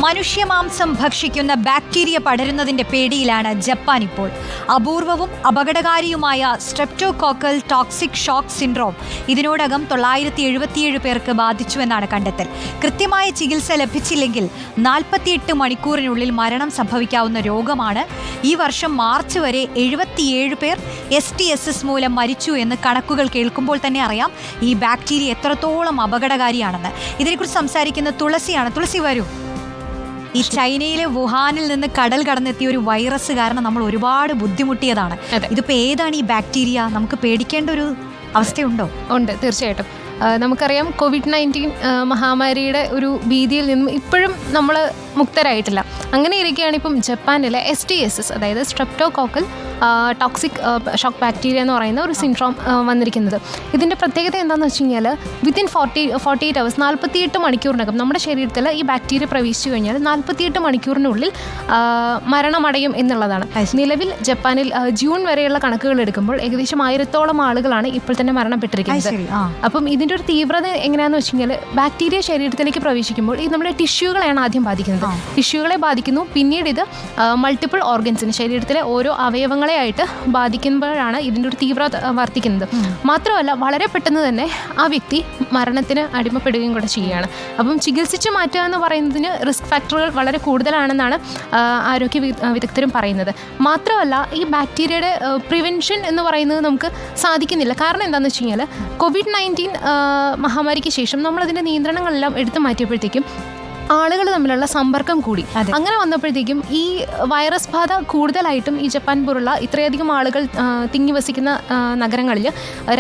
മനുഷ്യമാംസം ഭക്ഷിക്കുന്ന bacteria പടരുന്നതിന്റെ പേടിയിലാണ് Japan ഇപ്പോൾ. അപൂർവവും അപകടകാരിയുമായ streptococcal toxic shock syndrome ഇതിനോടകം 977 പേർക്ക് ബാധിച്ചുവെന്നാണ് കണ്ടെത്തൽ. കൃത്യമായ ചികിത്സ ലഭിച്ചില്ലെങ്കിൽ 48 മണിക്കൂറിനുള്ളിൽ മരണം സംഭവിക്കാവുന്ന രോഗമാണ്. ഈ വർഷം മാർച്ച് വരെ 77 പേർ STSS മൂലം മരിച്ചു എന്ന് കണക്കുകൾ കേൾക്കുമ്പോൾ തന്നെ അറിയാം ഈ ബാക്ടീരിയ എത്രത്തോളം അപകടകാരിയാണെന്ന്. ഇതിനെക്കുറിച്ച് സംസാരിക്കുന്ന തുളസിയാണ്. തുളസി, വരൂ. ഈ ചൈനയിലെ വുഹാനിൽ നിന്ന് കടൽ കടന്നെത്തിയ ഒരു വൈറസ് കാരണം നമ്മൾ ഒരുപാട് ബുദ്ധിമുട്ടിയതാണ്. ഇതിപ്പോ ഏതാണ് ഈ ബാക്ടീരിയ? നമുക്ക് പേടിക്കേണ്ട ഒരു അവസ്ഥയുണ്ടോ? ഉണ്ട്, തീർച്ചയായിട്ടും. നമുക്കറിയാം COVID-19 മഹാമാരിയുടെ ഒരു ഭീതിയിൽ നിന്നും ഇപ്പോഴും നമ്മൾ മുക്തരായിട്ടില്ല. അങ്ങനെ ഇരിക്കുകയാണ് ഇപ്പം ജപ്പാനിലെ STSS, അതായത് സ്ട്രെപ്റ്റോകോക്കൽ ടോക്സിക് ഷോക്ക് ബാക്ടീരിയ എന്ന് പറയുന്ന ഒരു സിൻഡ്രോം വന്നിരിക്കുന്നത്. ഇതിൻ്റെ പ്രത്യേകത എന്താണെന്ന് വെച്ച് കഴിഞ്ഞാൽ വിത്തിൻ 48 hours 48 മണിക്കൂറിനകം നമ്മുടെ ശരീരത്തിൽ ഈ ബാക്ടീരിയ പ്രവേശിച്ചു കഴിഞ്ഞാൽ 48 മണിക്കൂറിനുള്ളിൽ മരണമടയും എന്നുള്ളതാണ്. നിലവിൽ ജപ്പാനിൽ ജൂൺ വരെയുള്ള കണക്കുകൾ എടുക്കുമ്പോൾ ഏകദേശം 1000-ഓളം ആളുകളാണ് ഇപ്പോൾ തന്നെ മരണപ്പെട്ടിരിക്കുന്നത്. അപ്പം ഇതിൻ്റെ ഒരു തീവ്രത എങ്ങനെയാണെന്ന് വെച്ച് കഴിഞ്ഞാൽ ബാക്ടീരിയ ശരീരത്തിലേക്ക് പ്രവേശിക്കുമ്പോൾ ഇത് നമ്മുടെ ടിഷ്യൂകളെയാണ് ആദ്യം ബാധിക്കുന്നത്. ടിഷ്യൂകളെ ബാധിക്കുന്നു. പിന്നീട് ഇത് മൾട്ടിപ്പിൾ ഓർഗൻസിന്, ശരീരത്തിലെ ഓരോ അവയവങ്ങളെയായിട്ട് ബാധിക്കുമ്പോഴാണ് ഇതിൻ്റെ ഒരു തീവ്രത വർദ്ധിക്കുന്നത്. മാത്രമല്ല വളരെ പെട്ടെന്ന് തന്നെ ആ വ്യക്തി മരണത്തിന് അടിമപ്പെടുകയും കൂടെ ചെയ്യുകയാണ്. അപ്പം ചികിത്സിച്ച് മാറ്റുക എന്ന് പറയുന്നതിന് റിസ്ക് ഫാക്ടറുകൾ വളരെ കൂടുതലാണെന്നാണ് ആരോഗ്യ വിദഗ്ധരും പറയുന്നത്. മാത്രമല്ല ഈ ബാക്ടീരിയയുടെ പ്രിവെൻഷൻ എന്ന് പറയുന്നത് നമുക്ക് സാധിക്കുന്നില്ല. കാരണം എന്താണെന്ന് വെച്ച് കഴിഞ്ഞാൽ COVID-19 മഹാമാരിക്ക് ശേഷം നമ്മളതിൻ്റെ നിയന്ത്രണങ്ങളെല്ലാം എടുത്തു മാറ്റിയപ്പോഴത്തേക്കും ആളുകൾ തമ്മിലുള്ള സമ്പർക്കം കൂടി. അങ്ങനെ വന്നപ്പോഴത്തേക്കും ഈ വൈറസ് ബാധ കൂടുതലായിട്ടും ഈ ജപ്പാൻ പോലുള്ള ഇത്രയധികം ആളുകൾ തിങ്ങി വസിക്കുന്ന നഗരങ്ങളിൽ,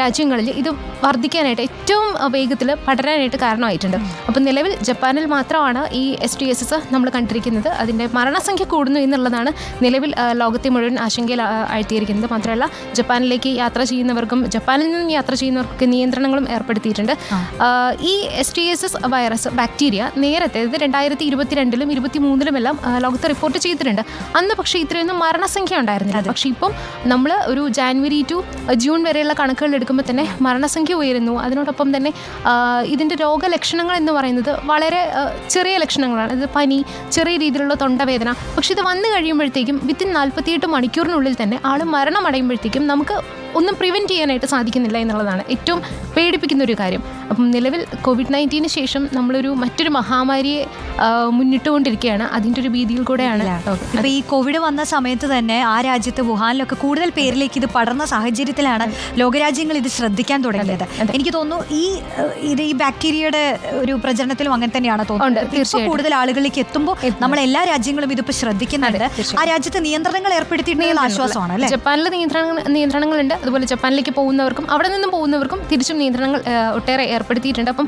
രാജ്യങ്ങളിൽ ഇത് വർദ്ധിക്കാനായിട്ട് ഏറ്റവും വേഗത്തിൽ പടരാനായിട്ട് കാരണമായിട്ടുണ്ട്. അപ്പം നിലവിൽ ജപ്പാനിൽ മാത്രമാണ് ഈ STSS നമ്മൾ കണ്ടിരിക്കുന്നത്. അതിൻ്റെ മരണസംഖ്യ കൂടുന്നു എന്നുള്ളതാണ് നിലവിൽ ലോകത്തെ മുഴുവൻ ആശങ്കയിൽ ആഴ്ത്തിയിരിക്കുന്നത്. മാത്രമല്ല ജപ്പാനിലേക്ക് യാത്ര ചെയ്യുന്നവർക്കും ജപ്പാനിൽ നിന്നും യാത്ര ചെയ്യുന്നവർക്കൊക്കെ നിയന്ത്രണങ്ങളും ഏർപ്പെടുത്തിയിട്ടുണ്ട്. ഈ STSS വൈറസ് ബാക്ടീരിയ നേരത്തെ 2022-ലും 2023-ലും ലോകത്ത് റിപ്പോർട്ട് ചെയ്തിട്ടുണ്ട്. അന്ന് പക്ഷേ ഇത്രയൊന്നും മരണസംഖ്യ ഉണ്ടായിരുന്നില്ല. പക്ഷേ ഇപ്പം നമ്മൾ ഒരു ജാനുവരി ടു ജൂൺ വരെയുള്ള കണക്കുകൾ എടുക്കുമ്പോൾ തന്നെ മരണസംഖ്യ ഉയരുന്നു. അതിനോടൊപ്പം തന്നെ ഇതിൻ്റെ രോഗലക്ഷണങ്ങൾ എന്ന് പറയുന്നത് വളരെ ചെറിയ ലക്ഷണങ്ങളാണ്. ഇത് പനി, ചെറിയ രീതിയിലുള്ള തൊണ്ടവേദന. പക്ഷെ ഇത് വന്നു കഴിയുമ്പോഴത്തേക്കും വിത്തിൻ 48 മണിക്കൂറിനുള്ളിൽ തന്നെ ആൾ മരണമടയുമ്പോഴത്തേക്കും നമുക്ക് ഒന്നും പ്രിവെൻറ്റ് ചെയ്യാനായിട്ട് സാധിക്കുന്നില്ല എന്നുള്ളതാണ് ഏറ്റവും പേടിപ്പിക്കുന്ന ഒരു കാര്യം. അപ്പം നിലവിൽ COVID-19 ശേഷം നമ്മളൊരു മറ്റൊരു മഹാമാരിയെ മുന്നിട്ടുകൊണ്ടിരിക്കുകയാണ്. അതിൻ്റെ ഒരു ഭീതിയിൽ കൂടെയാണ്. അപ്പോൾ ഈ കോവിഡ് വന്ന സമയത്ത് തന്നെ ആ രാജ്യത്ത് വുഹാനിലൊക്കെ കൂടുതൽ പേരിലേക്ക് ഇത് പടർന്ന സാഹചര്യത്തിലാണ് ലോകരാജ്യങ്ങൾ ഇത് ശ്രദ്ധിക്കാൻ തുടങ്ങിയത്. എനിക്ക് തോന്നുന്നു ഈ ബാക്ടീരിയയുടെ ഒരു പ്രചരണത്തിലും അങ്ങനെ തന്നെയാണ് തോന്നുന്നത്. കൂടുതൽ ആളുകളിലേക്ക് എത്തുമ്പോൾ നമ്മൾ എല്ലാ രാജ്യങ്ങളും ഇതിപ്പോൾ ശ്രദ്ധിക്കുന്നുണ്ട്. ആ രാജ്യത്ത് നിയന്ത്രണങ്ങൾ ഏർപ്പെടുത്തിയിട്ടുള്ള ആശ്വാസമാണ് അല്ലേ? ജപ്പാനിൽ നിയന്ത്രണങ്ങളുണ്ട്. അതുപോലെ ജപ്പാനിലേക്ക് പോകുന്നവർക്കും അവിടെ നിന്നും പോകുന്നവർക്കും തിരിച്ചും നിയന്ത്രണങ്ങൾ ഒട്ടേറെ ഏർപ്പെടുത്തിയിട്ടുണ്ട്. അപ്പം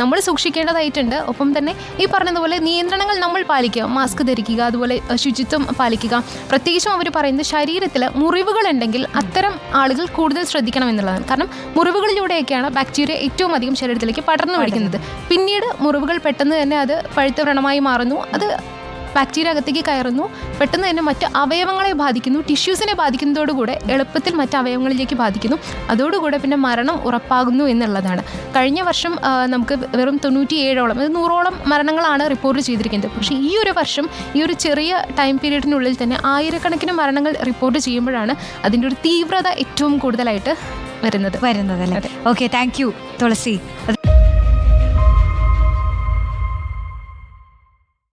നമ്മൾ സൂക്ഷിക്കേണ്ടതായിട്ടുണ്ട്. ഒപ്പം തന്നെ ഈ പറഞ്ഞതുപോലെ നിയന്ത്രണങ്ങൾ നമ്മൾ പാലിക്കുക, മാസ്ക് ധരിക്കുക, അതുപോലെ ശുചിത്വം പാലിക്കുക. പ്രത്യേകിച്ചും അവർ പറയുന്നത് ശരീരത്തിൽ മുറിവുകളുണ്ടെങ്കിൽ അത്തരം ആളുകൾ കൂടുതൽ ശ്രദ്ധിക്കണം എന്നുള്ളതാണ്. കാരണം മുറിവുകളിലൂടെയൊക്കെയാണ് ബാക്ടീരിയ ഏറ്റവും അധികം ശരീരത്തിലേക്ക് പടർന്നു പിടിക്കുന്നത്. പിന്നീട് മുറിവുകൾ പെട്ടെന്ന് തന്നെ അത് പഴുത്ത വ്രണമായി മാറുന്നു. അത് ബാക്ടീരിയ അകത്തേക്ക് കയറുന്നു. പെട്ടെന്ന് തന്നെ മറ്റ് അവയവങ്ങളെ ബാധിക്കുന്നു. ടിഷ്യൂസിനെ ബാധിക്കുന്നതോടുകൂടെ എളുപ്പത്തിൽ മറ്റ് അവയവങ്ങളിലേക്ക് ബാധിക്കുന്നു. അതോടുകൂടെ പിന്നെ മരണം ഉറപ്പാകുന്നു എന്നുള്ളതാണ്. കഴിഞ്ഞ വർഷം നമുക്ക് വെറും 97ഓളം, 100ഓളം മരണങ്ങളാണ് റിപ്പോർട്ട് ചെയ്തിരിക്കുന്നത്. പക്ഷേ ഈ ഒരു വർഷം ഈ ഒരു ചെറിയ ടൈം പീരീഡിനുള്ളിൽ തന്നെ ആയിരക്കണക്കിന് മരണങ്ങൾ റിപ്പോർട്ട് ചെയ്യുമ്പോഴാണ് അതിൻ്റെ ഒരു തീവ്രത ഏറ്റവും കൂടുതലായിട്ട് വരുന്നത്. Okay, thank you Thulasi.